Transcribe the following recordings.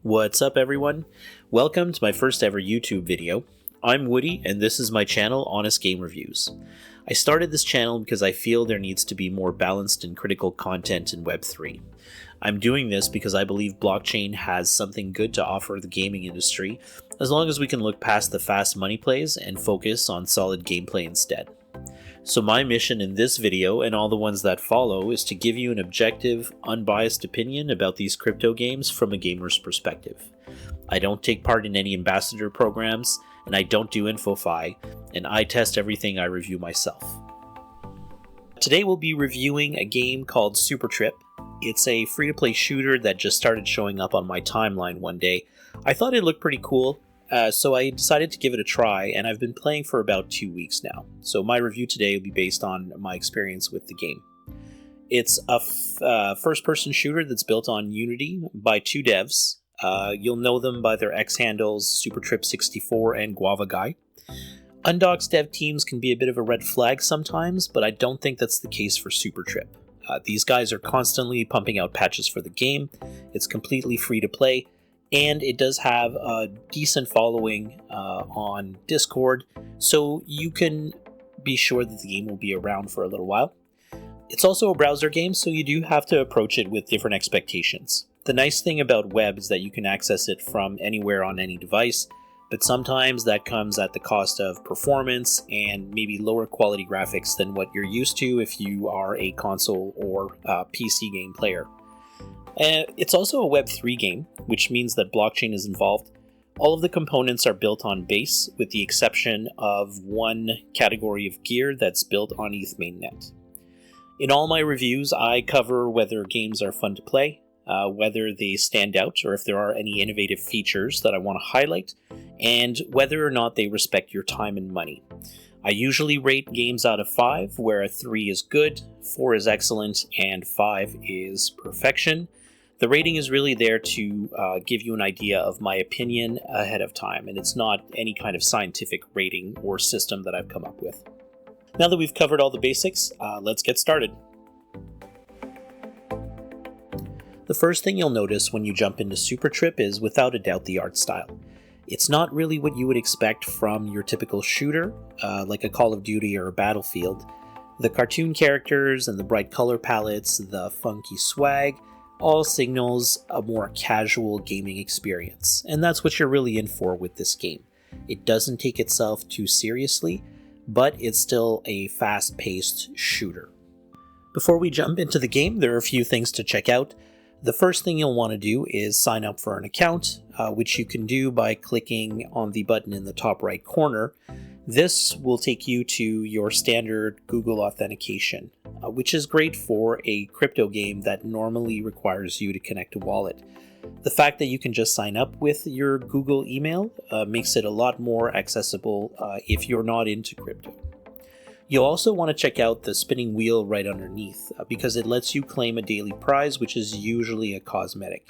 What's up everyone? Welcome to my first ever YouTube video. I'm Woody and this is my channel, Honest Game Reviews. I started this channel because I feel there needs to be more balanced and critical content in Web3. I'm doing this because I believe blockchain has something good to offer the gaming industry, as long as we can look past the fast money plays and focus on solid gameplay instead. So my mission in this video and all the ones that follow is to give you an objective, unbiased opinion about these crypto games from a gamer's perspective. I don't take part in any ambassador programs, and I don't do InfoFi, and I test everything I review myself. Today we'll be reviewing a game called Supertrip. It's a free-to-play shooter that just started showing up on my timeline one day. I thought it looked pretty cool. So I decided to give it a try, and I've been playing for about 2 weeks now. So my review today will be based on my experience with the game. It's a first-person shooter that's built on Unity by two devs. You'll know them by their X handles, Supertrip64 and Guava Guy. Undocked dev teams can be a bit of a red flag sometimes, but I don't think that's the case for Supertrip. These guys are constantly pumping out patches for the game. It's completely free to play. And it does have a decent following on Discord, so you can be sure that the game will be around for a little while. It's also a browser game, so you do have to approach it with different expectations. The nice thing about web is that you can access it from anywhere on any device, but sometimes that comes at the cost of performance and maybe lower quality graphics than what you're used to if you are a console or PC game player. It's also a Web3 game, which means that blockchain is involved. All of the components are built on Base, with the exception of one category of gear that's built on ETH mainnet. In all my reviews, I cover whether games are fun to play, whether they stand out or if there are any innovative features that I want to highlight, and whether or not they respect your time and money. I usually rate games out of 5, where a 3 is good, 4 is excellent, and 5 is perfection. The rating is really there to give you an idea of my opinion ahead of time, and it's not any kind of scientific rating or system that I've come up with. Now that we've covered all the basics, let's get started. The first thing you'll notice when you jump into Supertrip is without a doubt the art style. It's not really what you would expect from your typical shooter, like a Call of Duty or a Battlefield. The cartoon characters and the bright color palettes, the funky swag, all signals a more casual gaming experience, and that's what you're really in for with this game. It doesn't take itself too seriously, but it's still a fast-paced shooter. Before we jump into the game, there are a few things to check out. The first thing you'll want to do is sign up for an account, which you can do by clicking on the button in the top right corner. This will take you to your standard Google authentication, which is great for a crypto game that normally requires you to connect a wallet. The fact that you can just sign up with your Google email makes it a lot more accessible if you're not into crypto. You'll also want to check out the spinning wheel right underneath because it lets you claim a daily prize, which is usually a cosmetic.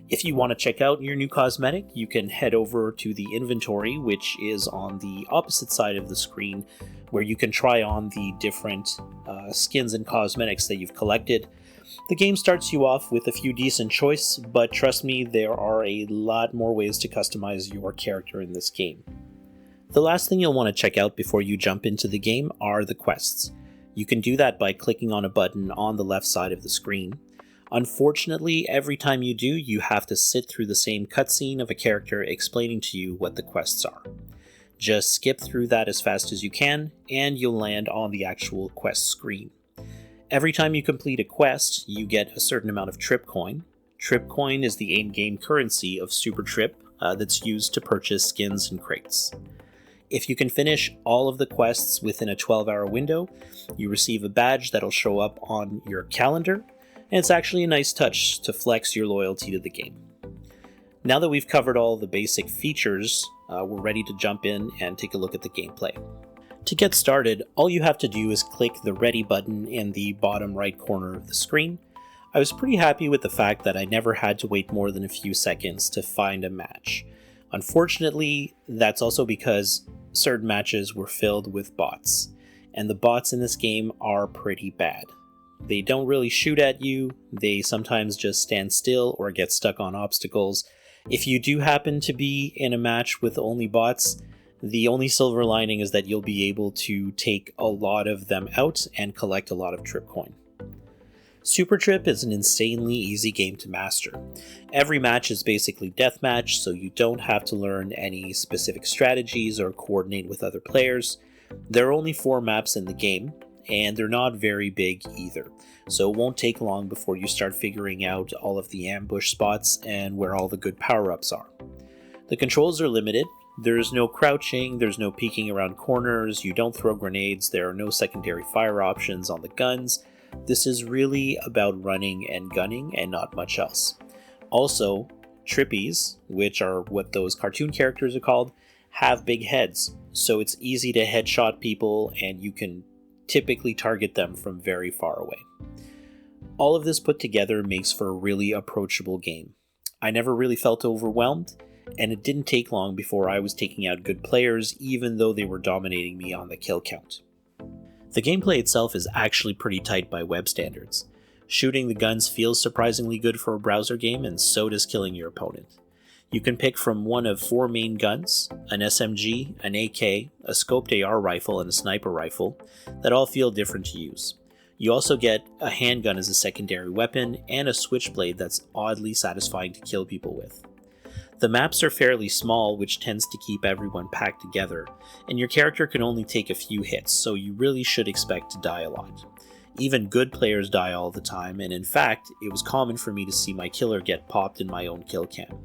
If you want to check out your new cosmetic, you can head over to the inventory, which is on the opposite side of the screen, where you can try on the different skins and cosmetics that you've collected. The game starts you off with a few decent choices, but trust me, there are a lot more ways to customize your character in this game. The last thing you'll want to check out before you jump into the game are the quests. You can do that by clicking on a button on the left side of the screen. Unfortunately, every time you do, you have to sit through the same cutscene of a character explaining to you what the quests are. Just skip through that as fast as you can, and you'll land on the actual quest screen. Every time you complete a quest, you get a certain amount of Trip Coin. Trip Coin is the in-game currency of Supertrip that's used to purchase skins and crates. If you can finish all of the quests within a 12-hour window, you receive a badge that'll show up on your calendar, and it's actually a nice touch to flex your loyalty to the game. Now that we've covered all the basic features, we're ready to jump in and take a look at the gameplay. To get started, all you have to do is click the Ready button in the bottom right corner of the screen. I was pretty happy with the fact that I never had to wait more than a few seconds to find a match. Unfortunately, that's also because certain matches were filled with bots, and the bots in this game are pretty bad. They don't really shoot at you, they sometimes just stand still or get stuck on obstacles, If you do happen to be in a match with only bots, the only silver lining is that you'll be able to take a lot of them out and collect a lot of trip coin. Supertrip is an insanely easy game to master. Every match is basically deathmatch, so you don't have to learn any specific strategies or coordinate with other players. There are only 4 maps in the game, and they're not very big either, so it won't take long before you start figuring out all of the ambush spots and where all the good power-ups are. The controls are limited. There's no crouching, there's no peeking around corners, you don't throw grenades, there are no secondary fire options on the guns. This is really about running and gunning and not much else. Also, trippies, which are what those cartoon characters are called, have big heads, so it's easy to headshot people and you can typically target them from very far away. All of this put together makes for a really approachable game. I never really felt overwhelmed, and it didn't take long before I was taking out good players even though they were dominating me on the kill count. The gameplay itself is actually pretty tight by web standards. Shooting the guns feels surprisingly good for a browser game, and so does killing your opponent. You can pick from one of 4 main guns, an SMG, an AK, a scoped AR rifle, and a sniper rifle, that all feel different to use. You also get a handgun as a secondary weapon, and a switchblade that's oddly satisfying to kill people with. The maps are fairly small, which tends to keep everyone packed together, and your character can only take a few hits, so you really should expect to die a lot. Even good players die all the time, and in fact, it was common for me to see my killer get popped in my own kill cam.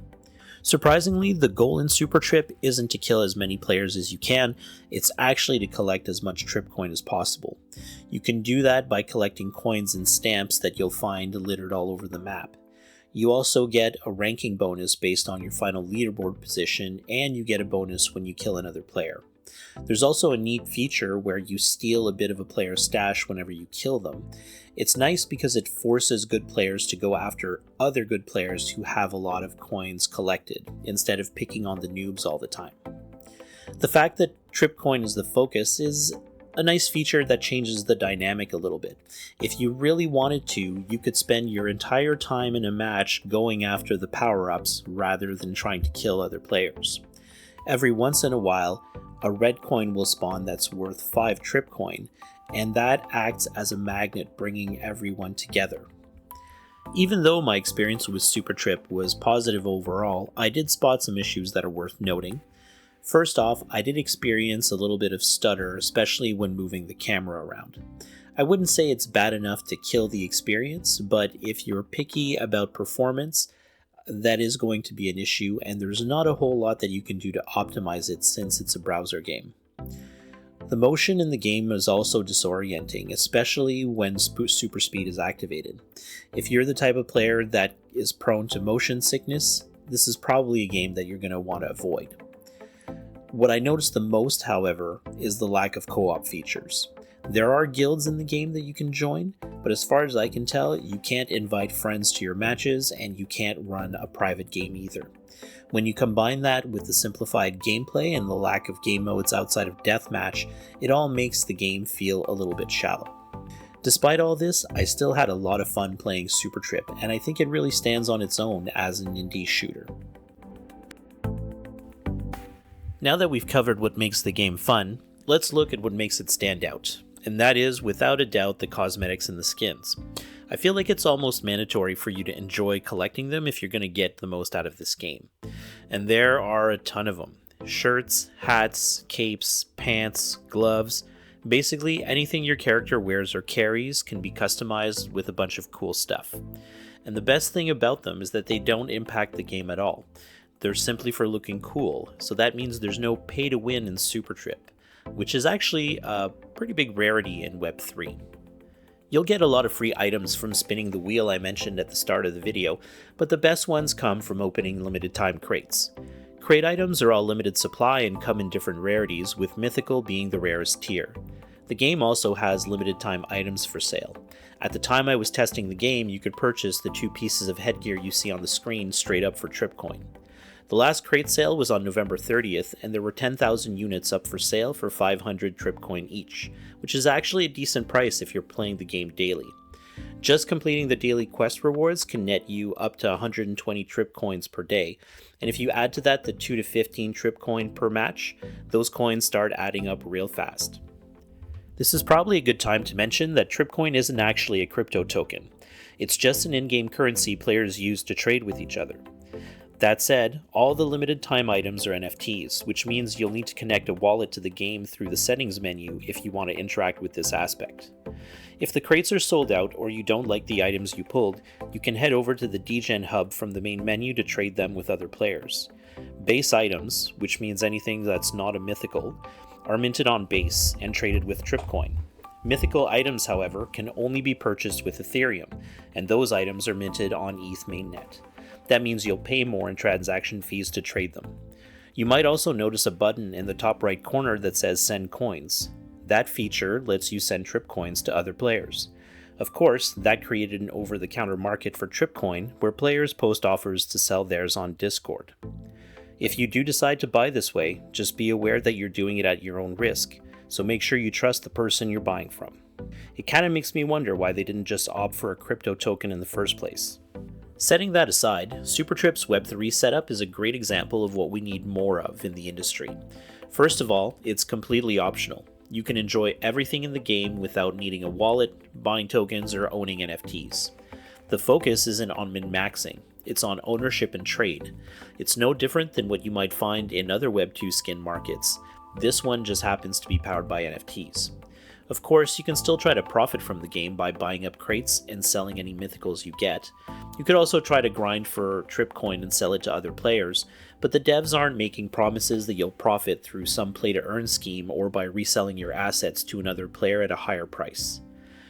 Surprisingly, the goal in Supertrip isn't to kill as many players as you can, it's actually to collect as much trip coin as possible. You can do that by collecting coins and stamps that you'll find littered all over the map. You also get a ranking bonus based on your final leaderboard position, and you get a bonus when you kill another player. There's also a neat feature where you steal a bit of a player's stash whenever you kill them. It's nice because it forces good players to go after other good players who have a lot of coins collected, instead of picking on the noobs all the time. The fact that trip coin is the focus is a nice feature that changes the dynamic a little bit. If you really wanted to, you could spend your entire time in a match going after the power-ups rather than trying to kill other players. Every once in a while, a red coin will spawn that's worth 5 trip coin, and that acts as a magnet bringing everyone together. Even though my experience with Supertrip was positive overall, I did spot some issues that are worth noting. First off, I did experience a little bit of stutter, especially when moving the camera around. I wouldn't say it's bad enough to kill the experience, but if you're picky about performance, that is going to be an issue, and there's not a whole lot that you can do to optimize it since it's a browser game. The motion in the game is also disorienting, especially when super speed is activated. If you're the type of player that is prone to motion sickness, this is probably a game that you're going to want to avoid. What I noticed the most, however, is the lack of co-op features. There are guilds in the game that you can join, but as far as I can tell, you can't invite friends to your matches and you can't run a private game either. When you combine that with the simplified gameplay and the lack of game modes outside of deathmatch, it all makes the game feel a little bit shallow. Despite all this, I still had a lot of fun playing Supertrip, and I think it really stands on its own as an indie shooter. Now that we've covered what makes the game fun, let's look at what makes it stand out, and that is, without a doubt, the cosmetics and the skins. I feel like it's almost mandatory for you to enjoy collecting them if you're going to get the most out of this game. And there are a ton of them. Shirts, hats, capes, pants, gloves, basically anything your character wears or carries can be customized with a bunch of cool stuff. And the best thing about them is that they don't impact the game at all. They're simply for looking cool, so that means there's no pay to win in Supertrip, which is actually a pretty big rarity in Web3. You'll get a lot of free items from spinning the wheel I mentioned at the start of the video, but the best ones come from opening limited time crates. Crate items are all limited supply and come in different rarities, with Mythical being the rarest tier. The game also has limited time items for sale. At the time I was testing the game, you could purchase the 2 pieces of headgear you see on the screen straight up for trip coin. The last crate sale was on November 30th, and there were 10,000 units up for sale for 500 trip coin each, which is actually a decent price if you're playing the game daily. Just completing the daily quest rewards can net you up to 120 trip coins per day, and if you add to that the 2 to 15 trip coin per match, those coins start adding up real fast. This is probably a good time to mention that Tripcoin isn't actually a crypto token. It's just an in-game currency players use to trade with each other. That said, all the limited time items are NFTs, which means you'll need to connect a wallet to the game through the settings menu if you want to interact with this aspect. If the crates are sold out or you don't like the items you pulled, you can head over to the DGen hub from the main menu to trade them with other players. Base items, which means anything that's not a mythical, are minted on base and traded with Tripcoin. Mythical items, however, can only be purchased with Ethereum, and those items are minted on ETH mainnet. That means you'll pay more in transaction fees to trade them. You might also notice a button in the top right corner that says Send Coins. That feature lets you send Tripcoins to other players. Of course, that created an over-the-counter market for Tripcoin, where players post offers to sell theirs on Discord. If you do decide to buy this way, just be aware that you're doing it at your own risk, so make sure you trust the person you're buying from. It kinda makes me wonder why they didn't just opt for a crypto token in the first place. Setting that aside, Supertrip's Web3 setup is a great example of what we need more of in the industry. First of all, it's completely optional. You can enjoy everything in the game without needing a wallet, buying tokens, or owning NFTs. The focus isn't on min-maxing, it's on ownership and trade. It's no different than what you might find in other Web2 skin markets. This one just happens to be powered by NFTs. Of course, you can still try to profit from the game by buying up crates and selling any mythicals you get. You could also try to grind for Tripcoin and sell it to other players, but the devs aren't making promises that you'll profit through some play-to-earn scheme or by reselling your assets to another player at a higher price.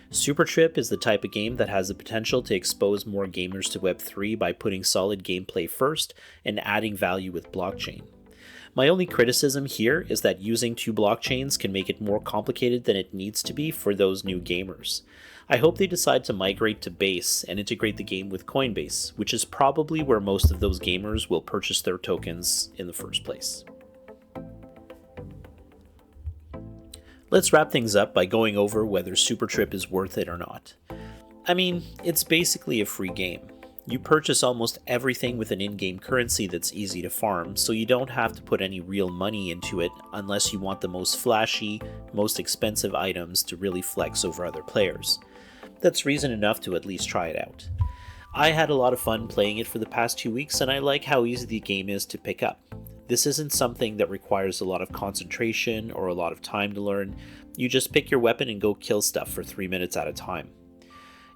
Supertrip is the type of game that has the potential to expose more gamers to Web3 by putting solid gameplay first and adding value with blockchain. My only criticism here is that using two blockchains can make it more complicated than it needs to be for those new gamers. I hope they decide to migrate to Base and integrate the game with Coinbase, which is probably where most of those gamers will purchase their tokens in the first place. Let's wrap things up by going over whether Supertrip is worth it or not. I mean, it's basically a free game. You purchase almost everything with an in-game currency that's easy to farm, so you don't have to put any real money into it unless you want the most flashy, most expensive items to really flex over other players. That's reason enough to at least try it out. I had a lot of fun playing it for the past 2 weeks, and I like how easy the game is to pick up. This isn't something that requires a lot of concentration or a lot of time to learn. You just pick your weapon and go kill stuff for 3 minutes at a time.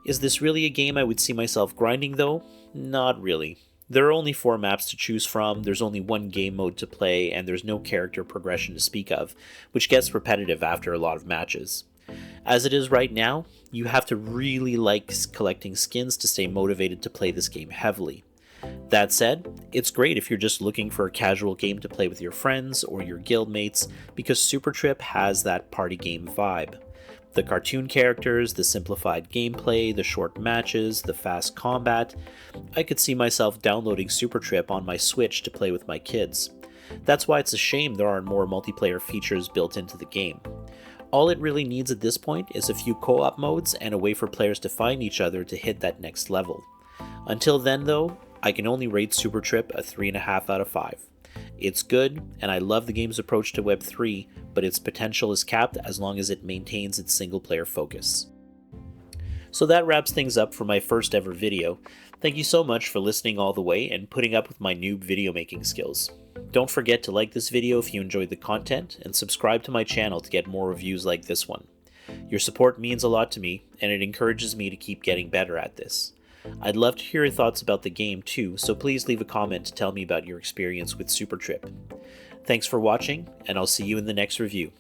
Is this really a game I would see myself grinding though? Not really. There are only 4 maps to choose from, there's only one game mode to play, and there's no character progression to speak of, which gets repetitive after a lot of matches. As it is right now, you have to really like collecting skins to stay motivated to play this game heavily. That said, it's great if you're just looking for a casual game to play with your friends or your guildmates, because Supertrip has that party game vibe. The cartoon characters, the simplified gameplay, the short matches, the fast combat. I could see myself downloading Supertrip on my Switch to play with my kids. That's why it's a shame there aren't more multiplayer features built into the game. All it really needs at this point is a few co-op modes and a way for players to find each other to hit that next level. Until then though, I can only rate Supertrip a 3.5 out of 5. It's good, and I love the game's approach to Web3, but its potential is capped as long as it maintains its single-player focus. So that wraps things up for my first ever video. Thank you so much for listening all the way and putting up with my noob video making skills. Don't forget to like this video if you enjoyed the content, and subscribe to my channel to get more reviews like this one. Your support means a lot to me, and it encourages me to keep getting better at this. I'd love to hear your thoughts about the game too, so please leave a comment to tell me about your experience with Supertrip. Thanks for watching, and I'll see you in the next review.